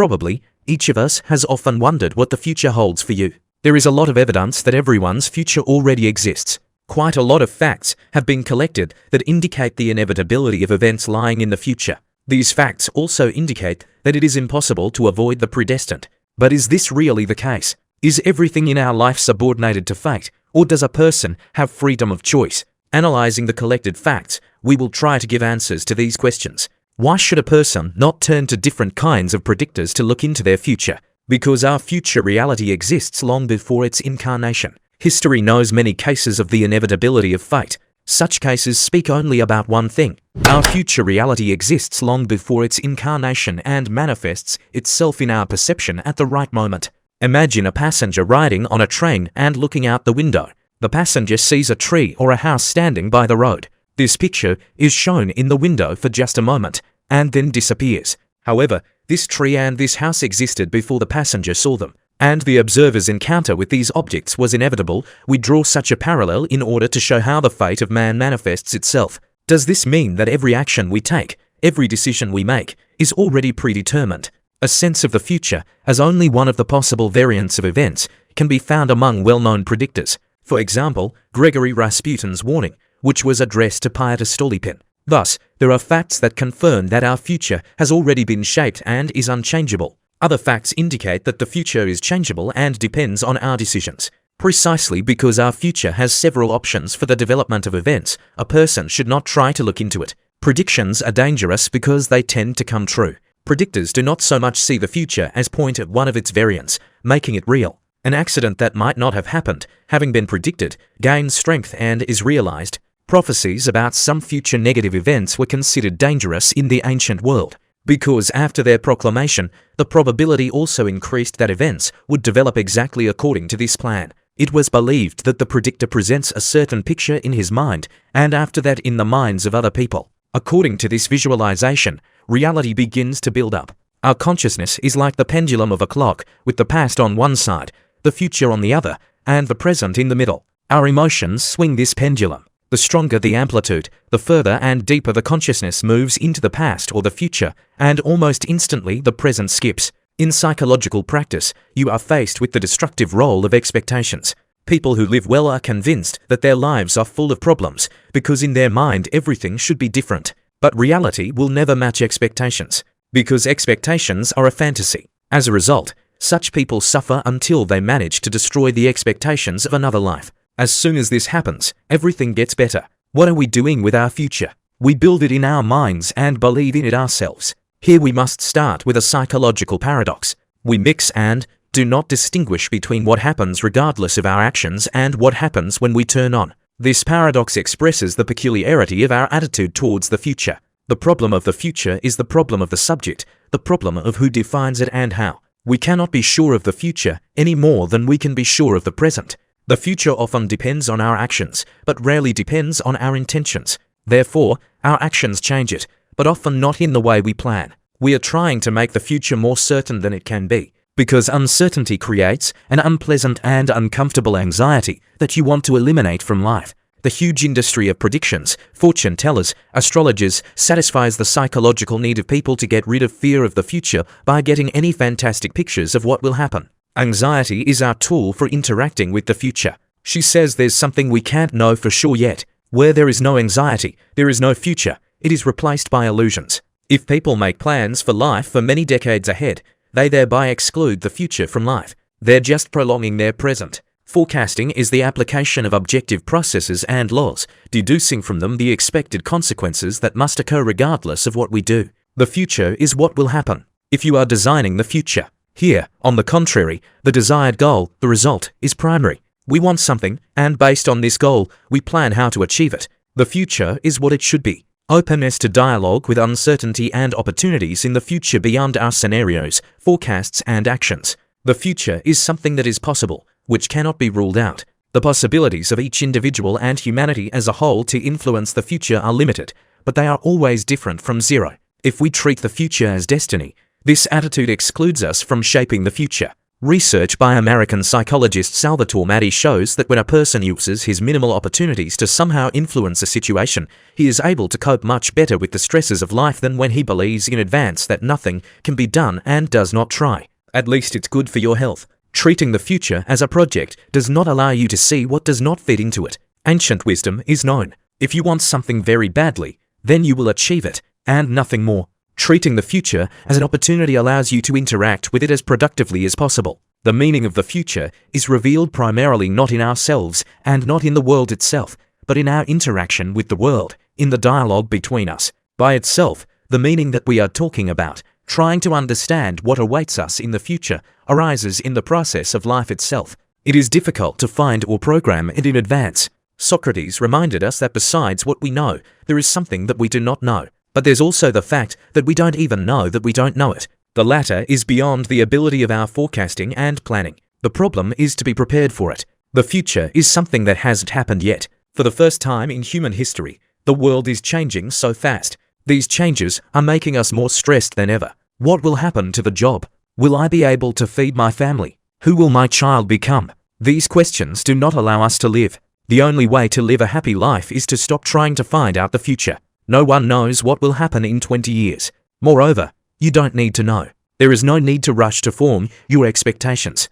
Probably, each of us has often wondered what the future holds for you. There is a lot of evidence that everyone's future already exists. Quite a lot of facts have been collected that indicate the inevitability of events lying in the future. These facts also indicate that it is impossible to avoid the predestined. But is this really the case? Is everything in our life subordinated to fate, or does a person have freedom of choice? Analyzing the collected facts, we will try to give answers to these questions. Why should a person not turn to different kinds of predictors to look into their future? Because our future reality exists long before its incarnation. History knows many cases of the inevitability of fate. Such cases speak only about one thing. Our future reality exists long before its incarnation and manifests itself in our perception at the right moment. Imagine a passenger riding on a train and looking out the window. The passenger sees a tree or a house standing by the road. This picture is shown in the window for just a moment and then disappears. However, this tree and this house existed before the passenger saw them, and the observer's encounter with these objects was inevitable. We draw such a parallel in order to show how the fate of man manifests itself. Does this mean that every action we take, every decision we make, is already predetermined? A sense of the future, as only one of the possible variants of events, can be found among well-known predictors. For example, Gregory Rasputin's warning, which was addressed to Pyotr Stolypin. Thus, there are facts that confirm that our future has already been shaped and is unchangeable. Other facts indicate that the future is changeable and depends on our decisions. Precisely because our future has several options for the development of events, a person should not try to look into it. Predictions are dangerous because they tend to come true. Predictors do not so much see the future as point at one of its variants, making it real. An accident that might not have happened, having been predicted, gains strength and is realized. Prophecies about some future negative events were considered dangerous in the ancient world, because after their proclamation, the probability also increased that events would develop exactly according to this plan. It was believed that the predictor presents a certain picture in his mind, and after that in the minds of other people. According to this visualization, reality begins to build up. Our consciousness is like the pendulum of a clock, with the past on one side, the future on the other, and the present in the middle. Our emotions swing this pendulum. The stronger the amplitude, the further and deeper the consciousness moves into the past or the future, and almost instantly the present skips. In psychological practice, you are faced with the destructive role of expectations. People who live well are convinced that their lives are full of problems, because in their mind everything should be different. But reality will never match expectations, because expectations are a fantasy. As a result, such people suffer until they manage to destroy the expectations of another life. As soon as this happens, everything gets better. What are we doing with our future? We build it in our minds and believe in it ourselves. Here we must start with a psychological paradox. We mix and do not distinguish between what happens regardless of our actions and what happens when we turn on. This paradox expresses the peculiarity of our attitude towards the future. The problem of the future is the problem of the subject, the problem of who defines it and how. We cannot be sure of the future any more than we can be sure of the present. The future often depends on our actions, but rarely depends on our intentions. Therefore, our actions change it, but often not in the way we plan. We are trying to make the future more certain than it can be, because uncertainty creates an unpleasant and uncomfortable anxiety that you want to eliminate from life. The huge industry of predictions, fortune tellers, astrologers satisfies the psychological need of people to get rid of fear of the future by getting any fantastic pictures of what will happen. Anxiety is our tool for interacting with the future. She says there's something we can't know for sure yet. Where there is no anxiety, there is no future. It is replaced by illusions. If people make plans for life for many decades ahead, they thereby exclude the future from life. They're just prolonging their present. Forecasting is the application of objective processes and laws, deducing from them the expected consequences that must occur regardless of what we do. The future is what will happen. If you are designing the future, here, on the contrary, the desired goal, the result, is primary. We want something, and based on this goal, we plan how to achieve it. The future is what it should be. Openness to dialogue with uncertainty and opportunities in the future beyond our scenarios, forecasts and actions. The future is something that is possible, which cannot be ruled out. The possibilities of each individual and humanity as a whole to influence the future are limited, but they are always different from zero. If we treat the future as destiny, this attitude excludes us from shaping the future. Research by American psychologist Salvatore Maddi shows that when a person uses his minimal opportunities to somehow influence a situation, he is able to cope much better with the stresses of life than when he believes in advance that nothing can be done and does not try. At least it's good for your health. Treating the future as a project does not allow you to see what does not fit into it. Ancient wisdom is known. If you want something very badly, then you will achieve it, and nothing more. Treating the future as an opportunity allows you to interact with it as productively as possible. The meaning of the future is revealed primarily not in ourselves and not in the world itself, but in our interaction with the world, in the dialogue between us. By itself, the meaning that we are talking about, trying to understand what awaits us in the future, arises in the process of life itself. It is difficult to find or program it in advance. Socrates reminded us that besides what we know, there is something that we do not know. But there's also the fact that we don't even know that we don't know it. The latter is beyond the ability of our forecasting and planning. The problem is to be prepared for it. The future is something that hasn't happened yet. For the first time in human history, the world is changing so fast. These changes are making us more stressed than ever. What will happen to the job? Will I be able to feed my family? Who will my child become? These questions do not allow us to live. The only way to live a happy life is to stop trying to find out the future. No one knows what will happen in 20 years. Moreover, you don't need to know. There is no need to rush to form your expectations.